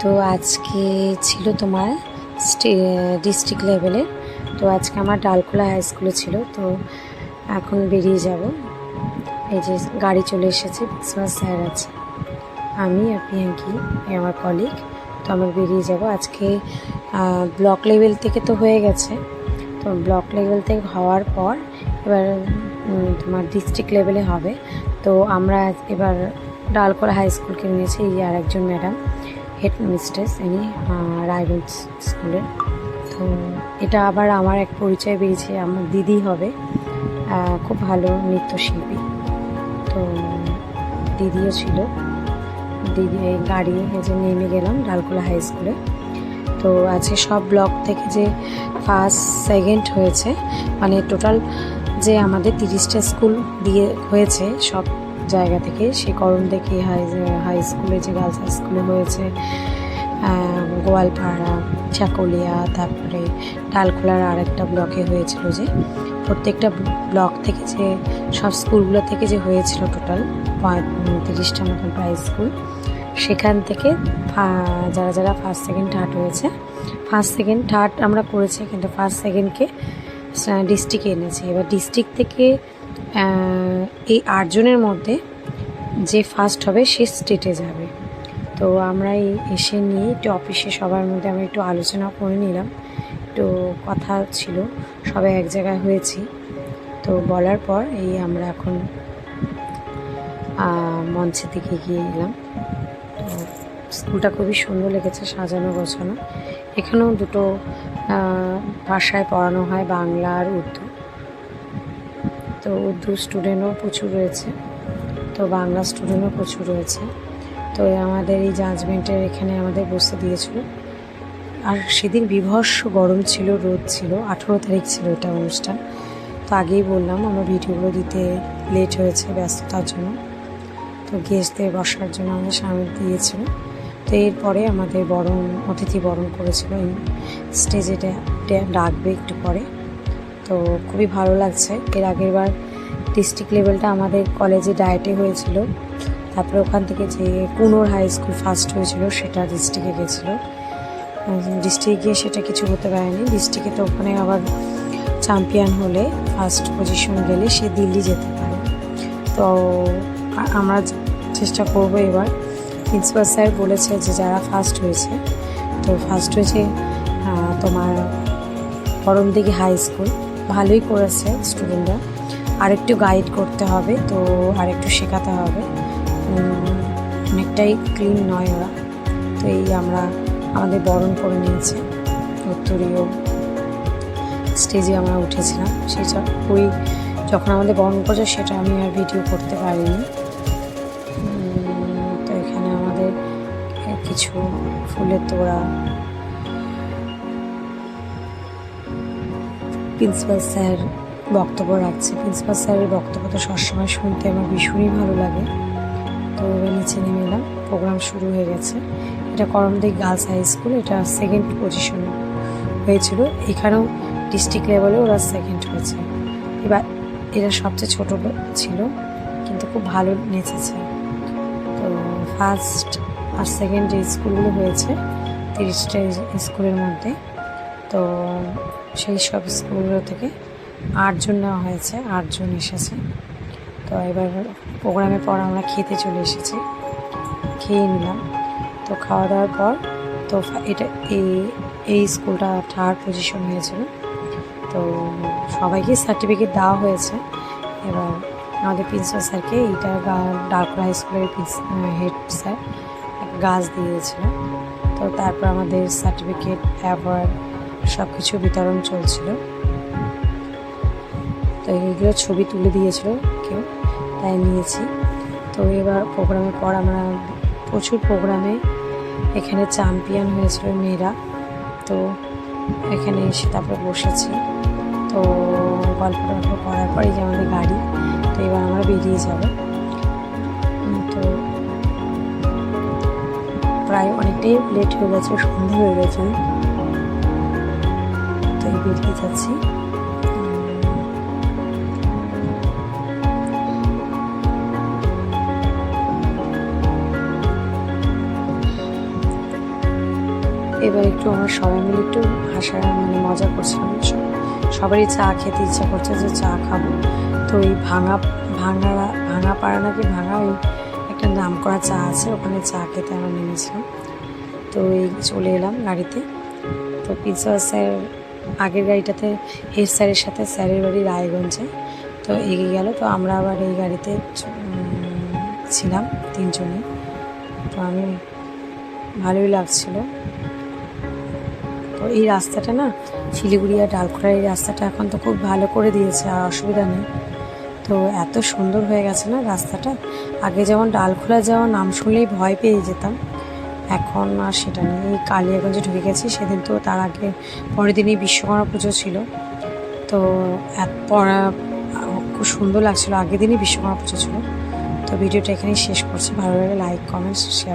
তো আজকে ছিল তোমার ডিস্ট্রিক্ট লেভেলে। তো আজকে আমার ডালখোলা হাই স্কুলে ছিল। তো এখন বেরিয়ে যাব। এই যে গাড়ি চলে এসেছে, প্রিন্সিপাল স্যার আছে, আমি আর পিঙ্কি আমার কলিগ। তো আমরা বেরিয়ে যাব আজকে। ব্লক লেভেল থেকে তো হয়ে গেছে, তো ব্লক লেভেল থেকে হওয়ার পর এবার তোমার ডিস্ট্রিক্ট লেভেলে হবে। তো আমরা এবার ডালখোলা হাই স্কুলকে নিয়েছি। এই আর একজন ম্যাডাম হেড মিস্ট্রেস, ইনি রায়গঞ্জ স্কুলের। তো এটা আবার আমার এক পরিচয় পেয়েছে, আমার দিদি হবে, খুব ভালো নৃত্যশিল্পী। তো দিদিও ছিল, দিদি এই গাড়ি এই যে নেমে গেলাম ডালখোলা হাই স্কুলে। তো আজকে সব ব্লক থেকে যে ফার্স্ট সেকেন্ড হয়েছে, মানে টোটাল যে আমাদের 30টা স্কুল দিয়ে হয়েছে সব জায়গা থেকে, সে করণ থেকে হাই স্কুলে, যে গার্লস হাই স্কুলে হয়েছে, গোয়ালপাড়া, চাকুলিয়া, তারপরে ডালখোলার আরেকটা ব্লকে হয়েছিল। যে প্রত্যেকটা ব্লক থেকে যে সব স্কুলগুলো থেকে যে হয়েছিল টোটাল 30টা মতন প্রায় স্কুল, সেখান থেকে যারা যারা ফার্স্ট সেকেন্ড থার্ড হয়েছে, ফার্স্ট সেকেন্ড থার্ড আমরা করেছি, কিন্তু ফার্স্ট সেকেন্ডকে ডিস্ট্রিক্টে এনেছি। এবার ডিস্ট্রিক্ট থেকে এই 8 জনের মধ্যে যে ফার্স্ট হবে সে স্টেটে যাবে। তো আমরা এসে নিয়ে একটু অফিসে সবার মধ্যে আমরা একটু আলোচনা করে নিলাম, একটু কথা ছিল, সবাই এক জায়গায় হয়েছি। তো বলার পর এই আমরা এখন মঞ্চের দিকে গিয়ে এলাম। তো স্কুলটা খুবই সুন্দর লেগেছে, সাজানো গোছানো। এখানেও দুটো ভাষায় পড়ানো হয়, বাংলা আর উর্দু। তো উর্দু স্টুডেন্টও প্রচুর রয়েছে, তো বাংলা স্টুডেন্টও প্রচুর রয়েছে। তো আমাদের এই জাজমেন্টের এখানে আমাদের বসতে দিয়েছিল। আর সেদিন বিভৎস গরম ছিল, রোদ ছিল। 18 তারিখ ছিল এটা অনুষ্ঠান। তো আগেই বললাম আমার ভিডিওগুলো দিতে লেট হয়েছে ব্যস্ততার জন্য। তো গেস্টদের বসার জন্য আমাদের সামনে দিয়েছিল। তো এরপরে আমাদের অতিথি বরণ করেছিল, স্টেজে ডাকবে একটু পরে। তো খুবই ভালো লাগছে। এর আগের বার ডিস্ট্রিক্ট লেভেলটা আমাদের কলেজে ডায়েটে হয়েছিল, তারপরে ওখান থেকে যে কুনোর হাই স্কুল ফার্স্ট হয়েছিল সেটা ডিস্ট্রিক্টে গেছিলো। ডিস্ট্রিক্টে গিয়ে সেটা কিছু হতে পারেনি। ডিস্ট্রিক্টে তো ওখানে আবার চ্যাম্পিয়ন হলে, ফার্স্ট পজিশন গেলে সে দিল্লি যেতে পারে। তো আমরা চেষ্টা করব এবার। প্রিন্সিপাল স্যার বলেছে যে যারা ফার্স্ট হয়েছে, তো ফার্স্ট হয়েছে তোমার করণদিঘি হাই স্কুল, ভালোই করেছে স্টুডেন্টরা। আরেকটু গাইড করতে হবে, তো আরেকটু শেখাতে হবে, অনেকটাই ক্লিন নয় ওরা। তো এই আমরা আমাদের বরণ করে নিয়েছে, উত্তরীয় স্টেজে আমরা উঠেছিলাম। সেটা যখন আমাদের বরণ করেছে সেটা আমি আর ভিডিও করতে পারিনি। তো এখানে আমাদের কিছু ফুলের তোড়া, প্রিন্সিপাল স্যার বক্তব্য রাখছে। প্রিন্সিপাল স্যারের বক্তব্য তো সবসময় শুনতে আমার ভীষণই ভালো লাগে। তো এবার নিচে নেমে এলাম, প্রোগ্রাম শুরু হয়ে গেছে। এটা করণদিঘি গার্লস হাই স্কুল, এটা সেকেন্ড পজিশন হয়েছিল। এখানেও ডিস্ট্রিক্ট লেভেলে ওরা সেকেন্ড হয়েছে। এবার এরা সবচেয়ে ছোট ছিল, কিন্তু খুব ভালো নেচেছে। তো ফার্স্ট আর সেকেন্ড যে স্কুলগুলো হয়েছে 30টা স্কুলের মধ্যে, তো সেই সব স্কুলগুলো থেকে 8 জন নেওয়া হয়েছে, 8 জন এসেছে। তো এবার প্রোগ্রামের পর আমরা খেতে চলে এসেছি, খেয়ে নিলাম। তো খাওয়া দাওয়ার পর তো এটা এই স্কুলটা থার্ড পজিশন হয়েছিল। তো সবাইকে সার্টিফিকেট দেওয়া হয়েছে। এবার আমাদের প্রিন্সিপাল স্যারকে এইটা ডালখোলা হাই স্কুলের হেড স্যার গাছ দিয়েছিল। তো তারপর আমাদের সার্টিফিকেট, অ্যাওয়ার্ড সব কিছু বিতরণ চলছিল। তো এইগুলো ছবি তুলে দিয়েছিল কেউ, তাই নিয়েছি। তো এবার প্রোগ্রামের পর আমরা প্রচুর প্রোগ্রামে এখানে চ্যাম্পিয়ন হয়েছিল মেয়েরা। তো এখানে এসে তারপরে বসেছি। তো গল্প করার পরে যে আমাদের গাড়ি, তো এবার আমরা বেরিয়ে যাব। তো প্রায় অনেকটাই লেট হয়ে গেছে, সন্ধ্যা হয়ে গেছে। তো বেরিয়ে যাচ্ছি। এবার একটু আমরা সবাই মিলে একটু হাসা মানে মজা করছিলাম। সবারই চা খেতে ইচ্ছা করছে যে চা খাবো। তো এই ভাঙা পাড়া নাকি ভাঙা ওই একটা নাম করা চা আছে, ওখানে চা খেতে আমরা নেমেছিলাম। তো এই চলে এলাম গাড়িতে। তো প্রিন্সেপাল স্যার আগের গাড়িটাতে হেড স্যারের সাথে স্যারের বাড়ি রায়গঞ্জে, তো এগিয়ে গেল। তো আমরা আবার এই গাড়িতে ছিলাম 3 জনে। তো আমি ভালোই লাগছিল। তো এই রাস্তাটা না শিলিগুড়ি আর ডালখোলার এই রাস্তাটা এখন তো খুব ভালো করে দিয়েছে, আর অসুবিধা নেই। তো এত সুন্দর হয়ে গেছে না রাস্তাটা। আগে যেমন ডালখোলা যাওয়ার নাম শুনলেই ভয় পেয়ে যেতাম, এখন আর সেটা নেই। এই কালিয়াগঞ্জে ঢুকে গেছি। সেদিন তো তার আগে পরের দিনই বিশ্বকর্মা পুজো ছিল। তো খুব সুন্দর লাগছিলো, আগের দিনই বিশ্বকর্মা পুজো ছিল। তো ভিডিওটা এখানেই শেষ করছি। ভালো লাগে লাইক, কমেন্টস, শেয়ার।